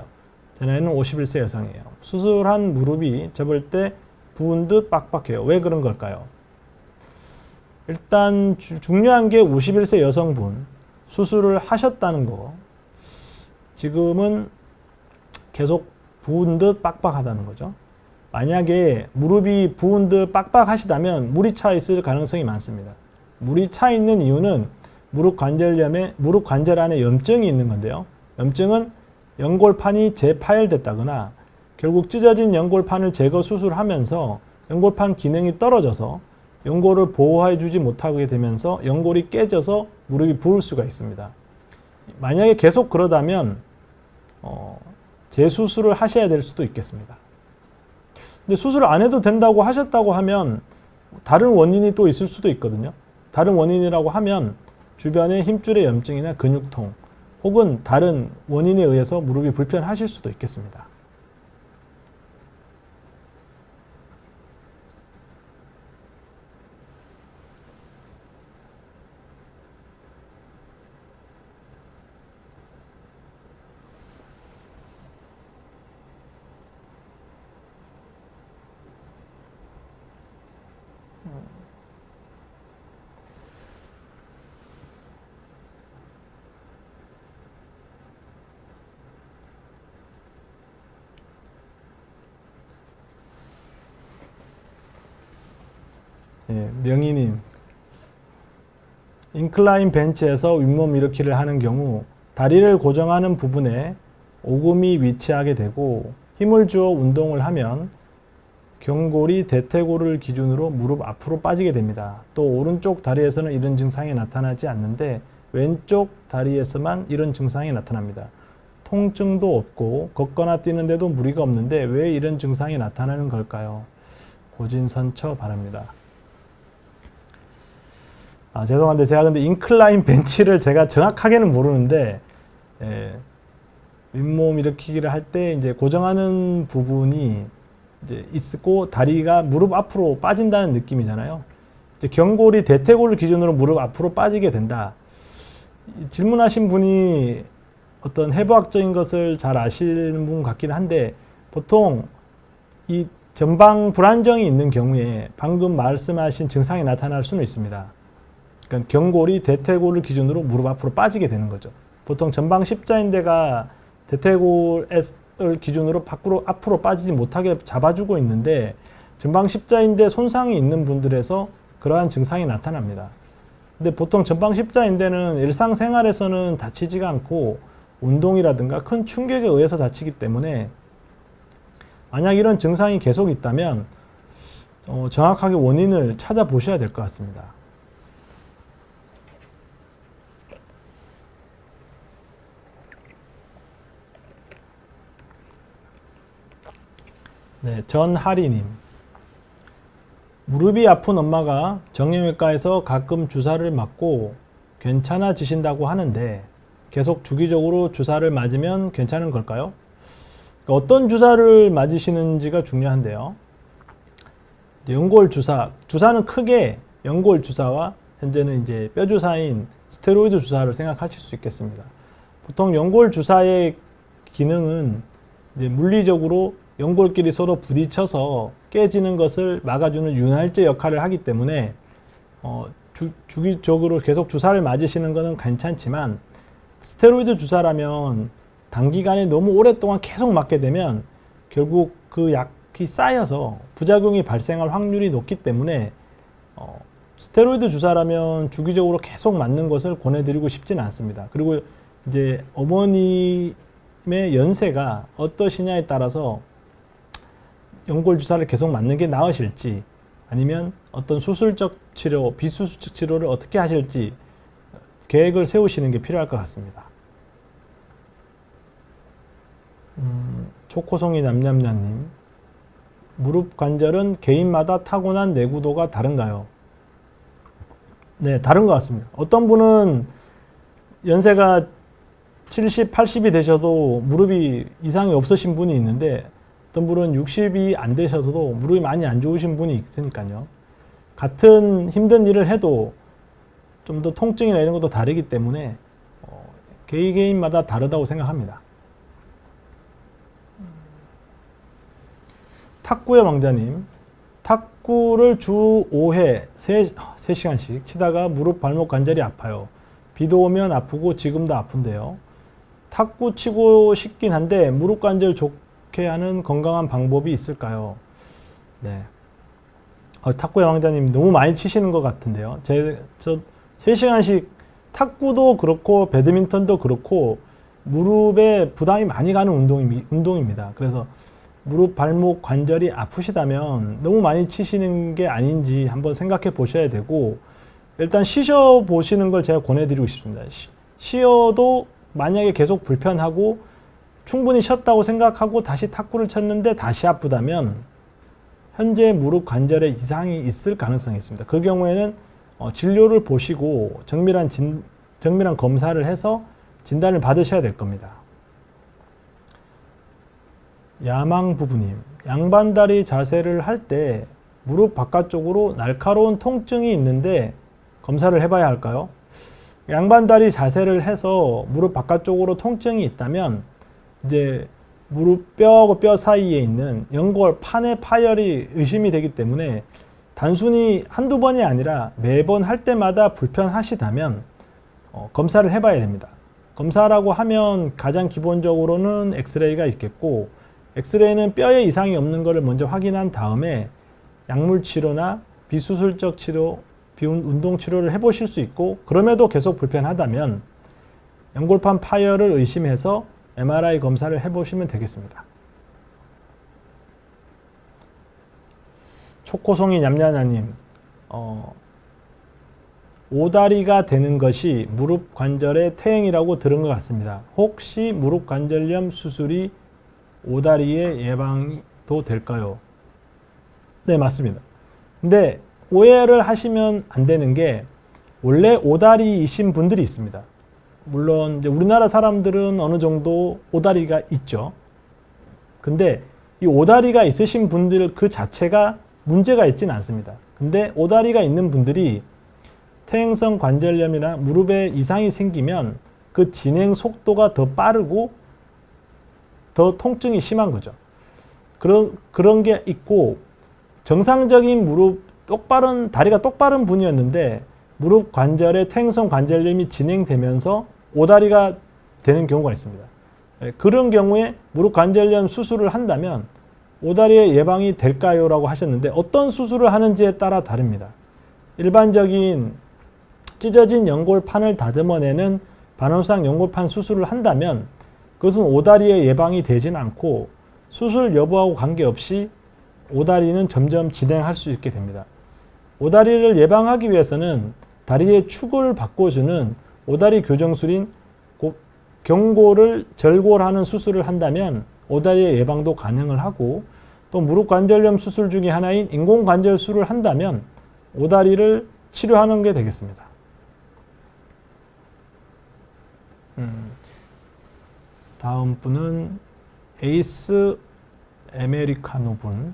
제 나이는 51세 여성이에요. 수술한 무릎이 접을 때 부은 듯 빡빡해요. 왜 그런 걸까요? 일단 중요한 게 51세 여성분 수술을 하셨다는 거. 지금은 계속 부은 듯 빡빡하다는 거죠. 만약에 무릎이 부은 듯 빡빡하시다면 물이 차 있을 가능성이 많습니다. 물이 차 있는 이유는 무릎 관절 안에 염증이 있는 건데요. 염증은 연골판이 재파열됐다거나 결국 찢어진 연골판을 제거 수술하면서 연골판 기능이 떨어져서 연골을 보호해 주지 못하게 되면서 연골이 깨져서 무릎이 부을 수가 있습니다. 만약에 계속 그러다면 재수술을 하셔야 될 수도 있겠습니다. 근데 수술을 안 해도 된다고 하셨다고 하면 다른 원인이 또 있을 수도 있거든요. 다른 원인이라고 하면 주변의 힘줄의 염증이나 근육통 혹은 다른 원인에 의해서 무릎이 불편하실 수도 있겠습니다. 예, 명희님, 인클라인 벤치에서 윗몸 일으키를 하는 경우 다리를 고정하는 부분에 오금이 위치하게 되고 힘을 주어 운동을 하면 경골이 대퇴골을 기준으로 무릎 앞으로 빠지게 됩니다. 또 오른쪽 다리에서는 이런 증상이 나타나지 않는데 왼쪽 다리에서만 이런 증상이 나타납니다. 통증도 없고 걷거나 뛰는데도 무리가 없는데 왜 이런 증상이 나타나는 걸까요? 고진선처 바랍니다. 죄송한데 제가 근데 인클라인 벤치를 제가 정확하게는 모르는데 윗몸 일으키기를 할 때 이제 고정하는 부분이 이제 있고 다리가 무릎 앞으로 빠진다는 느낌이잖아요. 이제 경골이 대퇴골을 기준으로 무릎 앞으로 빠지게 된다. 질문하신 분이 어떤 해부학적인 것을 잘 아시는 분 같긴 한데 보통 이 전방 불안정이 있는 경우에 방금 말씀하신 증상이 나타날 수는 있습니다. 그러니까 경골이 대퇴골을 기준으로 무릎 앞으로 빠지게 되는 거죠. 보통 전방 십자인대가 대퇴골을 기준으로 앞으로 빠지지 못하게 잡아주고 있는데 전방 십자인대 손상이 있는 분들에서 그러한 증상이 나타납니다. 근데 보통 전방 십자인대는 일상생활에서는 다치지가 않고 운동이라든가 큰 충격에 의해서 다치기 때문에 만약 이런 증상이 계속 있다면 정확하게 원인을 찾아보셔야 될 것 같습니다. 네, 전하리님. 무릎이 아픈 엄마가 정형외과에서 가끔 주사를 맞고 괜찮아지신다고 하는데 계속 주기적으로 주사를 맞으면 괜찮은 걸까요? 어떤 주사를 맞으시는지가 중요한데요. 연골 주사, 주사는 크게 연골 주사와 현재는 이제 뼈 주사인 스테로이드 주사를 생각하실 수 있겠습니다. 보통 연골 주사의 기능은 이제 물리적으로 연골끼리 서로 부딪혀서 깨지는 것을 막아주는 윤활제 역할을 하기 때문에 주기적으로 계속 주사를 맞으시는 것은 괜찮지만 스테로이드 주사라면 단기간에 너무 오랫동안 계속 맞게 되면 결국 그 약이 쌓여서 부작용이 발생할 확률이 높기 때문에 스테로이드 주사라면 주기적으로 계속 맞는 것을 권해드리고 싶지는 않습니다. 그리고 이제 어머님의 연세가 어떠시냐에 따라서 연골 주사를 계속 맞는 게 나으실지 아니면 어떤 수술적 치료, 비수술적 치료를 어떻게 하실지 계획을 세우시는 게 필요할 것 같습니다. 초코송이 냠냠냠님, 무릎 관절은 개인마다 타고난 내구도가 다른가요? 네, 다른 것 같습니다. 어떤 분은 연세가 70, 80이 되셔도 무릎이 이상이 없으신 분이 있는데 어떤 분은 60이 안 되셔서도 무릎이 많이 안 좋으신 분이 있으니까요. 같은 힘든 일을 해도 좀 더 통증이나 이런 것도 다르기 때문에 개인마다 다르다고 생각합니다. 탁구의 왕자님, 탁구를 주 5회 3시간씩 치다가 무릎 발목 관절이 아파요. 비도 오면 아프고 지금도 아픈데요. 탁구 치고 싶긴 한데 무릎 관절 좋게 하는 건강한 방법이 있을까요? 네. 탁구의 왕자님 너무 많이 치시는 것 같은데요. 저 3시간씩 탁구도 그렇고 배드민턴도 그렇고 무릎에 부담이 많이 가는 운동입니다. 그래서 무릎 발목 관절이 아프시다면 너무 많이 치시는 게 아닌지 한번 생각해 보셔야 되고 일단 쉬셔 보시는 걸 제가 권해드리고 싶습니다. 쉬어도 만약에 계속 불편하고 충분히 쉬었다고 생각하고 다시 탁구를 쳤는데 다시 아프다면 현재 무릎 관절에 이상이 있을 가능성이 있습니다. 그 경우에는 진료를 보시고 정밀한 검사를 해서 진단을 받으셔야 될 겁니다. 야망 부부님, 양반다리 자세를 할 때 무릎 바깥쪽으로 날카로운 통증이 있는데 검사를 해봐야 할까요? 양반다리 자세를 해서 무릎 바깥쪽으로 통증이 있다면 이제 무릎 뼈하고 뼈 사이에 있는 연골 판의 파열이 의심이 되기 때문에 단순히 한두 번이 아니라 매번 할 때마다 불편하시다면 검사를 해봐야 됩니다. 검사라고 하면 가장 기본적으로는 엑스레이가 있겠고 엑스레이는 뼈에 이상이 없는 것을 먼저 확인한 다음에 약물 치료나 비수술적 치료, 운동 치료를 해보실 수 있고 그럼에도 계속 불편하다면 연골판 파열을 의심해서 MRI 검사를 해보시면 되겠습니다. 초코송이 냠냐냐님, 오다리가 되는 것이 무릎 관절의 퇴행이라고 들은 것 같습니다. 혹시 무릎 관절염 수술이 오다리의 예방도 될까요? 네, 맞습니다. 근데 오해를 하시면 안 되는 게 원래 오다리이신 분들이 있습니다. 물론 이제 우리나라 사람들은 어느 정도 오다리가 있죠. 근데 이 오다리가 있으신 분들 그 자체가 문제가 있지는 않습니다. 근데 오다리가 있는 분들이 퇴행성 관절염이나 무릎에 이상이 생기면 그 진행 속도가 더 빠르고 더 통증이 심한 거죠. 그런 게 있고 정상적인 무릎 다리가 똑바른 분이었는데 무릎 관절에 퇴행성 관절염이 진행되면서 오다리가 되는 경우가 있습니다. 그런 경우에 무릎 관절염 수술을 한다면 오다리의 예방이 될까요? 라고 하셨는데 어떤 수술을 하는지에 따라 다릅니다. 일반적인 찢어진 연골판을 다듬어내는 반원상 연골판 수술을 한다면 그것은 오다리의 예방이 되지는 않고 수술 여부하고 관계없이 오다리는 점점 진행할 수 있게 됩니다. 오다리를 예방하기 위해서는 다리의 축을 바꿔주는 오다리 교정술인 경골을 절골하는 수술을 한다면 오다리의 예방도 가능을 하고 또 무릎 관절염 수술 중에 하나인 인공관절술을 한다면 오다리를 치료하는 게 되겠습니다. 다음 분은 에이스 아메리카노 분.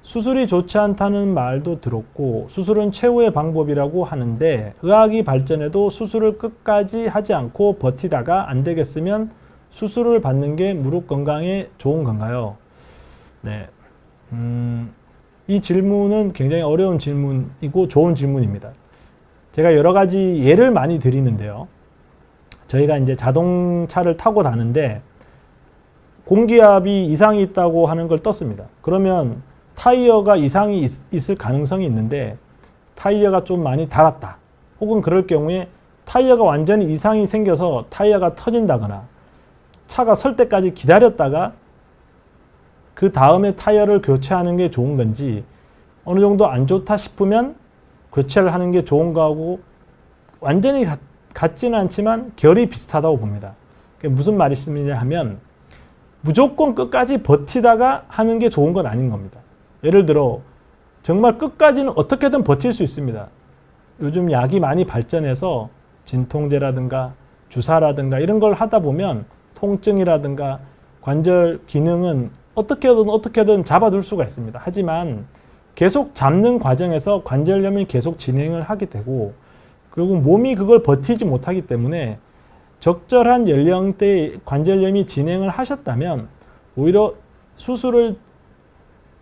수술이 좋지 않다는 말도 들었고 수술은 최후의 방법이라고 하는데 의학이 발전해도 수술을 끝까지 하지 않고 버티다가 안 되겠으면 수술을 받는 게 무릎 건강에 좋은 건가요? 네. 이 질문은 굉장히 어려운 질문이고 좋은 질문입니다. 제가 여러 가지 예를 많이 드리는데요. 저희가 이제 자동차를 타고 다는데 공기압이 이상이 있다고 하는 걸 떴습니다. 그러면 타이어가 이상이 있을 가능성이 있는데 타이어가 좀 많이 닳았다. 혹은 그럴 경우에 타이어가 완전히 이상이 생겨서 타이어가 터진다거나 차가 설 때까지 기다렸다가 그 다음에 타이어를 교체하는 게 좋은 건지 어느 정도 안 좋다 싶으면 교체를 하는 게 좋은 거하고 완전히 같지는 않지만 결이 비슷하다고 봅니다. 그게 무슨 말이냐 하면 무조건 끝까지 버티다가 하는 게 좋은 건 아닌 겁니다. 예를 들어 정말 끝까지는 어떻게든 버틸 수 있습니다. 요즘 약이 많이 발전해서 진통제라든가 주사라든가 이런 걸 하다 보면 통증이라든가 관절 기능은 어떻게든 잡아둘 수가 있습니다. 하지만 계속 잡는 과정에서 관절염이 계속 진행을 하게 되고 그리고 몸이 그걸 버티지 못하기 때문에 적절한 연령대에 관절염이 진행을 하셨다면 오히려 수술을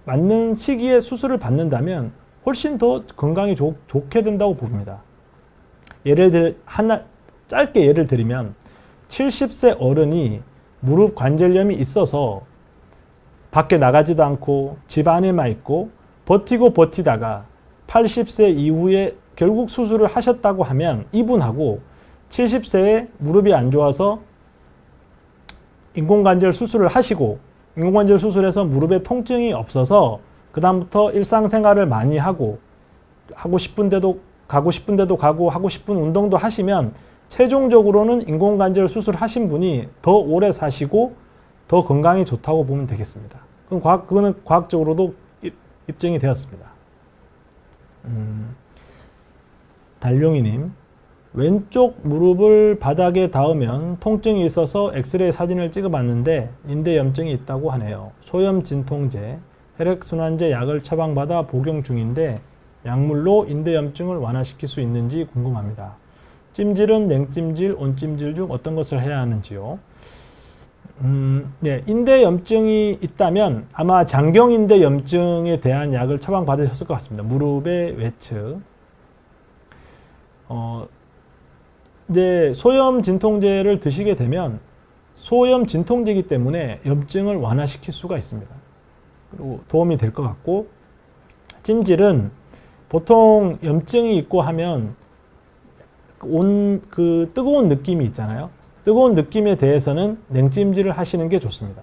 맞는 시기에 수술을 받는다면 훨씬 더 건강이 좋게 된다고 봅니다. 짧게 예를 들면 70세 어른이 무릎 관절염이 있어서 밖에 나가지도 않고 집 안에만 있고 버티다가 80세 이후에 결국 수술을 하셨다고 하면 이분하고 70세에 무릎이 안 좋아서 인공관절 수술을 하시고 인공관절 수술에서 무릎에 통증이 없어서 그 다음부터 일상생활을 많이 하고 싶은 데도 가고 하고 싶은 운동도 하시면 최종적으로는 인공관절 수술 하신 분이 더 오래 사시고 더 건강이 좋다고 보면 되겠습니다. 그거는 과학적으로도 입증이 되었습니다. 달룡이님, 왼쪽 무릎을 바닥에 닿으면 통증이 있어서 엑스레이 사진을 찍어봤는데 인대염증이 있다고 하네요. 소염 진통제, 혈액순환제 약을 처방받아 복용 중인데 약물로 인대염증을 완화시킬 수 있는지 궁금합니다. 찜질은 냉찜질, 온찜질 중 어떤 것을 해야 하는지요? 네, 인대염증이 있다면 아마 장경인대염증에 대한 약을 처방받으셨을 것 같습니다. 무릎의 외측. 이제 소염 진통제를 드시게 되면 소염 진통제이기 때문에 염증을 완화시킬 수가 있습니다. 그리고 도움이 될 것 같고, 찜질은 보통 염증이 있고 하면 그 뜨거운 느낌이 있잖아요. 뜨거운 느낌에 대해서는 냉찜질을 하시는 게 좋습니다.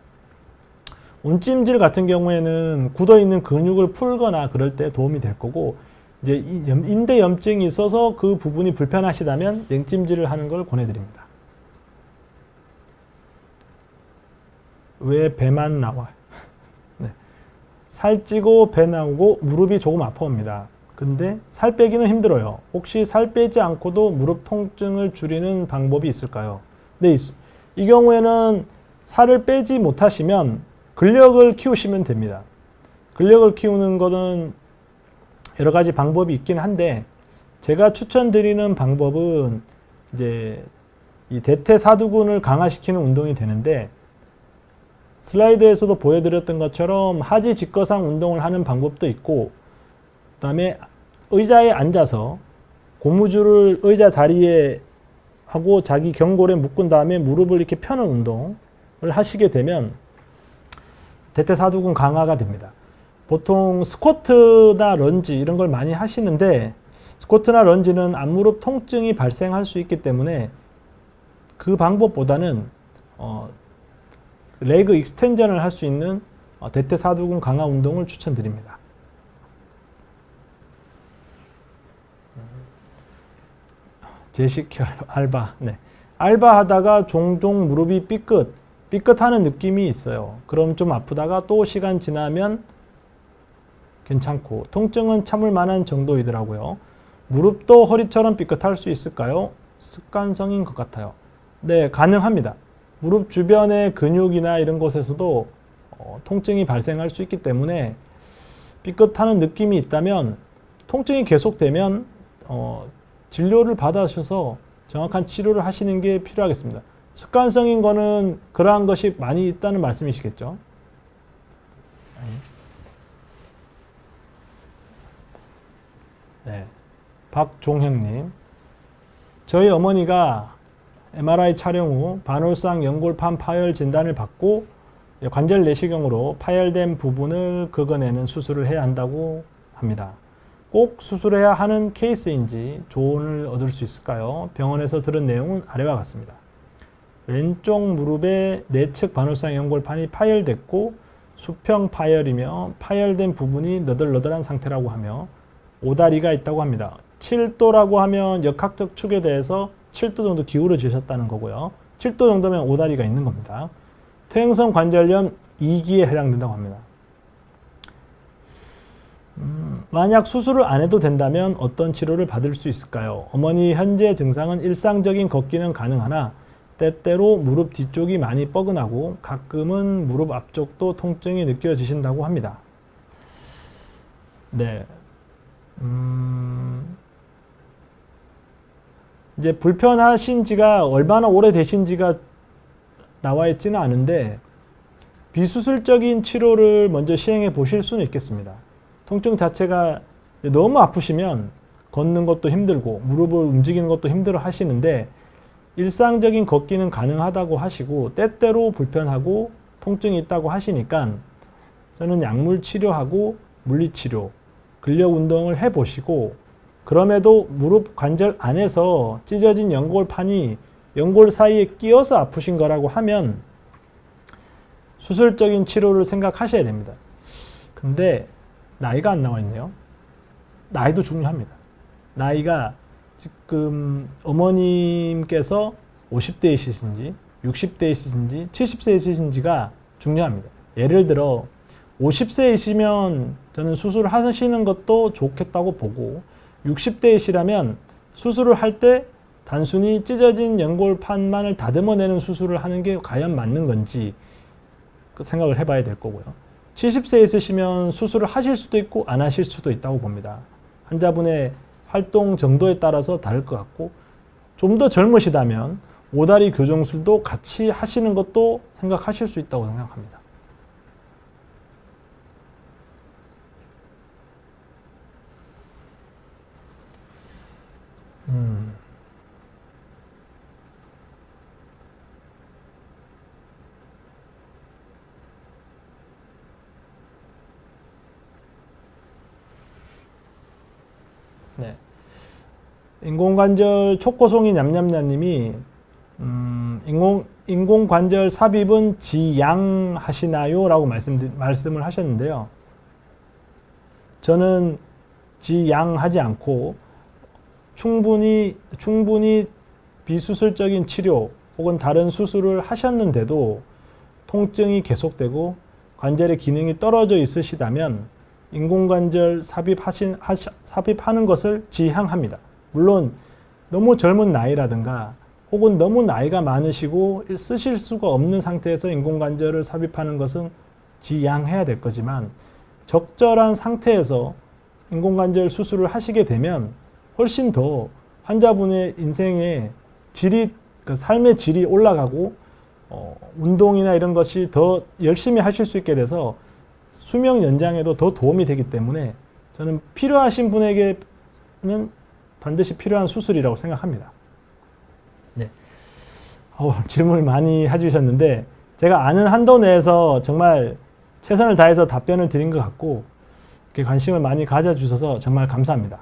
온찜질 같은 경우에는 굳어있는 근육을 풀거나 그럴 때 도움이 될 거고, 이제 인대 염증이 있어서 그 부분이 불편하시다면 냉찜질을 하는 걸 권해드립니다. 왜 배만 나와요? 네. 살찌고 배 나오고 무릎이 조금 아파옵니다. 근데 살 빼기는 힘들어요. 혹시 살 빼지 않고도 무릎 통증을 줄이는 방법이 있을까요? 네, 이 경우에는 살을 빼지 못하시면 근력을 키우시면 됩니다. 근력을 키우는 것은 여러 가지 방법이 있긴 한데 제가 추천드리는 방법은 이제 이 대퇴사두근을 강화시키는 운동이 되는데, 슬라이드에서도 보여드렸던 것처럼 하지 직거상 운동을 하는 방법도 있고, 그 다음에 의자에 앉아서 고무줄을 의자 다리에 하고 자기 경골에 묶은 다음에 무릎을 이렇게 펴는 운동을 하시게 되면 대퇴사두근 강화가 됩니다. 보통 스쿼트나 런지 이런 걸 많이 하시는데, 스쿼트나 런지는 앞무릎 통증이 발생할 수 있기 때문에 그 방법보다는 레그 익스텐전을 할 수 있는 대퇴사두근 강화 운동을 추천드립니다. 제식 알바. 네. 알바하다가 종종 무릎이 삐끗, 삐끗하는 느낌이 있어요. 그럼 좀 아프다가 또 시간 지나면 괜찮고 통증은 참을 만한 정도이더라고요. 무릎도 허리처럼 삐끗할 수 있을까요? 습관성인 것 같아요. 네, 가능합니다. 무릎 주변의 근육이나 이런 곳에서도 통증이 발생할 수 있기 때문에 삐끗하는 느낌이 있다면 통증이 계속되면 진료를 받으셔서 정확한 치료를 하시는 게 필요하겠습니다. 습관성인 거는 그러한 것이 많이 있다는 말씀이시겠죠. 네, 박종형님, 저희 어머니가 MRI 촬영 후 반홀상 연골판 파열 진단을 받고 관절 내시경으로 파열된 부분을 긁어내는 수술을 해야 한다고 합니다. 꼭 수술해야 하는 케이스인지 조언을 얻을 수 있을까요? 병원에서 들은 내용은 아래와 같습니다. 왼쪽 무릎의 내측 반홀상 연골판이 파열됐고 수평 파열이며 파열된 부분이 너덜너덜한 상태라고 하며 오다리가 있다고 합니다. 7도라고 하면 역학적 축에 대해서 7도 정도 기울어지셨다는 거고요. 7도 정도면 오다리가 있는 겁니다. 퇴행성 관절염 2기에 해당된다고 합니다. 만약 수술을 안 해도 된다면 어떤 치료를 받을 수 있을까요? 어머니 현재 증상은 일상적인 걷기는 가능하나 때때로 무릎 뒤쪽이 많이 뻐근하고 가끔은 무릎 앞쪽도 통증이 느껴지신다고 합니다. 네. 이제 불편하신 지가 얼마나 오래 되신 지가 나와 있지는 않은데 비수술적인 치료를 먼저 시행해 보실 수는 있겠습니다. 통증 자체가 너무 아프시면 걷는 것도 힘들고 무릎을 움직이는 것도 힘들어 하시는데 일상적인 걷기는 가능하다고 하시고 때때로 불편하고 통증이 있다고 하시니까 저는 약물 치료하고 물리치료, 근력 운동을 해보시고 그럼에도 무릎 관절 안에서 찢어진 연골판이 연골 사이에 끼어서 아프신 거라고 하면 수술적인 치료를 생각하셔야 됩니다. 근데 나이가 안 나와 있네요. 나이도 중요합니다. 나이가 지금 어머님께서 50대이신지 60대이신지 70세이신지가 중요합니다. 예를 들어 50세이시면 저는 수술을 하시는 것도 좋겠다고 보고 60대이시라면 수술을 할 때 단순히 찢어진 연골판만을 다듬어내는 수술을 하는 게 과연 맞는 건지 생각을 해봐야 될 거고요. 70세 있으시면 수술을 하실 수도 있고 안 하실 수도 있다고 봅니다. 환자분의 활동 정도에 따라서 다를 것 같고 좀 더 젊으시다면 오다리 교정술도 같이 하시는 것도 생각하실 수 있다고 생각합니다. 네. 인공관절 촉고송이 냠냠냠님이 인공관절 삽입은 지양하시나요? 라고 말씀을 하셨는데요. 저는 지양하지 않고 충분히 비수술적인 치료 혹은 다른 수술을 하셨는데도 통증이 계속되고 관절의 기능이 떨어져 있으시다면 인공관절 삽입하는 것을 지향합니다. 물론 너무 젊은 나이라든가 혹은 너무 나이가 많으시고 쓰실 수가 없는 상태에서 인공관절을 삽입하는 것은 지양해야 될 거지만 적절한 상태에서 인공관절 수술을 하시게 되면 훨씬 더 환자분의 인생의 질이, 그 삶의 질이 올라가고 운동이나 이런 것이 더 열심히 하실 수 있게 돼서 수명 연장에도 더 도움이 되기 때문에 저는 필요하신 분에게는 반드시 필요한 수술이라고 생각합니다. 네. 질문을 많이 해주셨는데 제가 아는 한도 내에서 정말 최선을 다해서 답변을 드린 것 같고 이렇게 관심을 많이 가져주셔서 정말 감사합니다.